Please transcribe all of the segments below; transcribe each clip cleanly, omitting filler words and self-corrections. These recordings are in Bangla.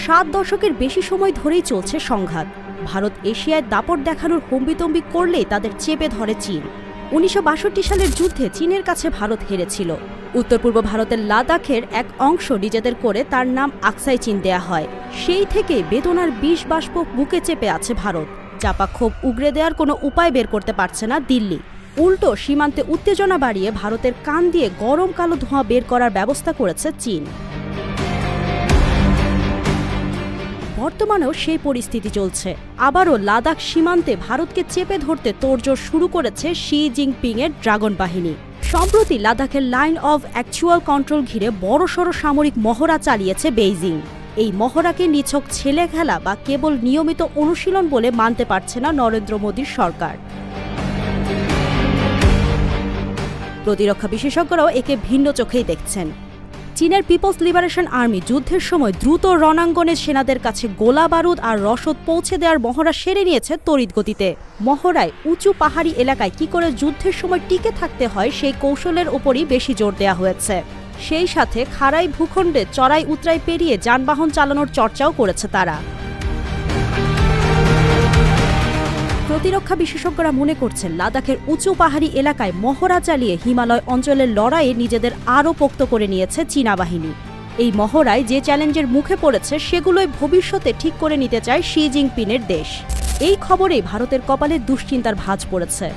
সাত দশকের বেশি সময় ধরেই চলছে সংঘাত। ভারত এশিয়ায় দাপট দেখানোর হম্বিতম্বি করলেই তাদের চেপে ধরে চীন। ১৯৬২ সালের যুদ্ধে চীনের কাছে ভারত হেরেছিল। উত্তর পূর্ব ভারতের লাদাখের এক অংশ নিজেদের করে তার নাম আকসাই চীন দেয়া হয়। সেই থেকে বেদনার বিষ বাষ্প বুকে চেপে আছে ভারত। চাপা ক্ষোভ উগরে দেওয়ার কোনো উপায় বের করতে পারছে না দিল্লি। উল্টো সীমান্তে উত্তেজনা বাড়িয়ে ভারতের কান দিয়ে গরম কালো ধোঁয়া বের করার ব্যবস্থা করেছে চীন। বর্তমানেও সেই পরিস্থিতি চলছে। আবারও লাদাখ সীমান্তে ভারতকে চেপে ধরতে তোড়জোড় শুরু করেছে শি জিনপিং এর ড্রাগন বাহিনী। সম্প্রতি লাদাখের লাইন অব অ্যাকচুয়াল কন্ট্রোল ঘিরে বড়সড় সামরিক মহড়া চালিয়েছে বেইজিং। এই মহড়াকে নিছক ছেলে খেলা বা কেবল নিয়মিত অনুশীলন বলে মানতে পারছে না নরেন্দ্র মোদীর সরকার। প্রতিরক্ষা বিশেষজ্ঞরাও একে ভিন্ন চোখেই দেখছেন। চীনের পিপলস লিবারেশন আর্মি যুদ্ধের সময় দ্রুত রণাঙ্গনে সেনাদের কাছে গোলা বারুদ আর রসদ পৌঁছে দেওয়ার মহড়া সেরে নিয়েছে তড়িৎ গতিতে। মহড়ায় উঁচু পাহাড়ি এলাকায় কি করে যুদ্ধের সময় টিকে থাকতে হয় সেই কৌশলের উপরই বেশি জোর দেওয়া হয়েছে। সেই সাথে খাড়াই ভূখণ্ডে চড়াই উতরাই পেরিয়ে যানবাহন চালানোর চর্চাও করেছে তারা। প্রতিরক্ষা বিশেষজ্ঞরা মনে করছেন লাদাখের উঁচু পাহাড়ি এলাকায় মহড়া চালিয়ে হিমালয় অঞ্চলের লড়াইয়ে নিজেদের আরও পোক্ত করে নিয়েছে চীনা বাহিনী। এই মহড়ায় যে চ্যালেঞ্জের মুখে পড়েছে সেগুলোই ভবিষ্যতে ঠিক করে নিতে চায় শি জিনপিংয়ের দেশ। এই খবরেই ভারতের কপালে দুশ্চিন্তার ভাঁজ পড়েছে।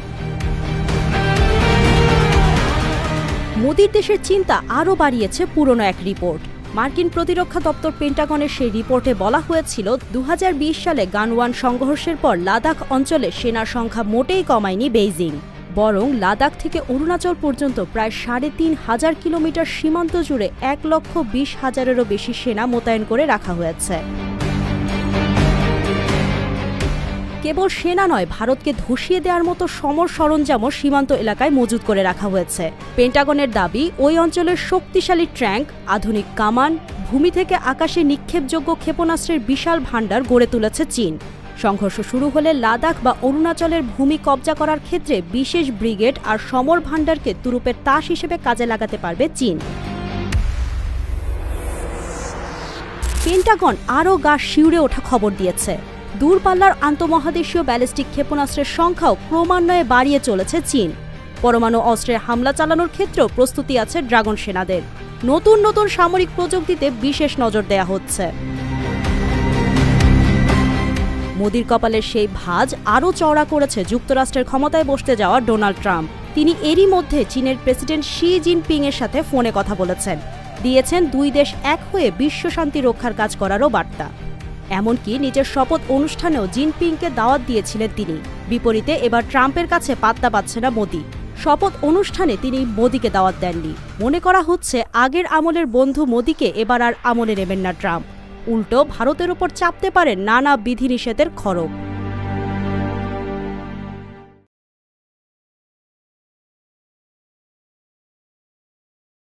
মোদির দেশের চিন্তা আরও বাড়িয়েছে পুরনো এক রিপোর্ট। মার্কিন প্রতিরক্ষা দপ্তর পেন্টাগনের সেই রিপোর্টে বলা হয়েছিল ২০২০ সালে গানওয়ান সংঘর্ষের পর লাদাখ অঞ্চলে সেনার সংখ্যা মোটেই কমায়নি বেইজিং, বরং লাদাখ থেকে অরুণাচল পর্যন্ত প্রায় ৩৫০০ কিলোমিটার সীমান্ত জুড়ে ১,২০,০০০-এরও বেশি সেনা মোতায়েন করে রাখা হয়েছে। কেবল সেনা নয়, ভারতকে ধসিয়ে দেওয়ার মতো সমর সরঞ্জামও সীমান্ত এলাকায় মজুত করে রাখা হয়েছে। পেন্টাগনের দাবি, ওই অঞ্চলের শক্তিশালী ট্যাঙ্ক, আধুনিক কামান, ভূমি থেকে আকাশে নিক্ষেপযোগ্য ক্ষেপণাস্ত্রের বিশাল ভাণ্ডার গড়ে তুলেছে চীন। সংঘর্ষ শুরু হলে লাদাখ বা অরুণাচলের ভূমি কবজা করার ক্ষেত্রে বিশেষ ব্রিগেড আর সমর ভাণ্ডারকে তুরুপের তাস হিসেবে কাজে লাগাতে পারবে চীন। পেন্টাগন আরও গা শিউরে ওঠা খবর দিয়েছে। দূরপাল্লার আন্তঃমহাদেশীয় ব্যালিস্টিক ক্ষেপণাস্ত্রের সংখ্যাও ক্রমান্বয়ে বাড়িয়ে চলেছে চীন। পরমাণু অস্ত্রের হামলা চালানোর ক্ষেত্রেও প্রস্তুতি আছে ড্রাগন সেনাদের। নতুন নতুন সামরিক প্রযুক্তিতে বিশেষ নজর দেয়া হচ্ছে। মোদির কপালের সেই ভাঁজ আরও চওড়া করেছে যুক্তরাষ্ট্রের ক্ষমতায় বসতে যাওয়া ডোনাল্ড ট্রাম্প। তিনি এরই মধ্যে চীনের প্রেসিডেন্ট শি জিনপিং এর সাথে ফোনে কথা বলেছেন, দিয়েছেন দুই দেশ এক হয়ে বিশ্ব শান্তি রক্ষার কাজ করারও বার্তা। এমনকি নিজের শপথ অনুষ্ঠানেও জিনপিংকে দাওয়াত দিয়েছিলেন তিনি। বিপরীতে এবার ট্রাম্পের কাছে পাত্তা পাচ্ছে না মোদি। শপথ অনুষ্ঠানে তিনি মোদিকে দাওয়াত দেননি। মনে করা হচ্ছে আগের আমলের বন্ধু মোদিকে এবার আর আমলে নেবেন না ট্রাম্প। উল্টো ভারতের ওপর চাপতে পারেন নানা বিধিনিষেধের খড়গ।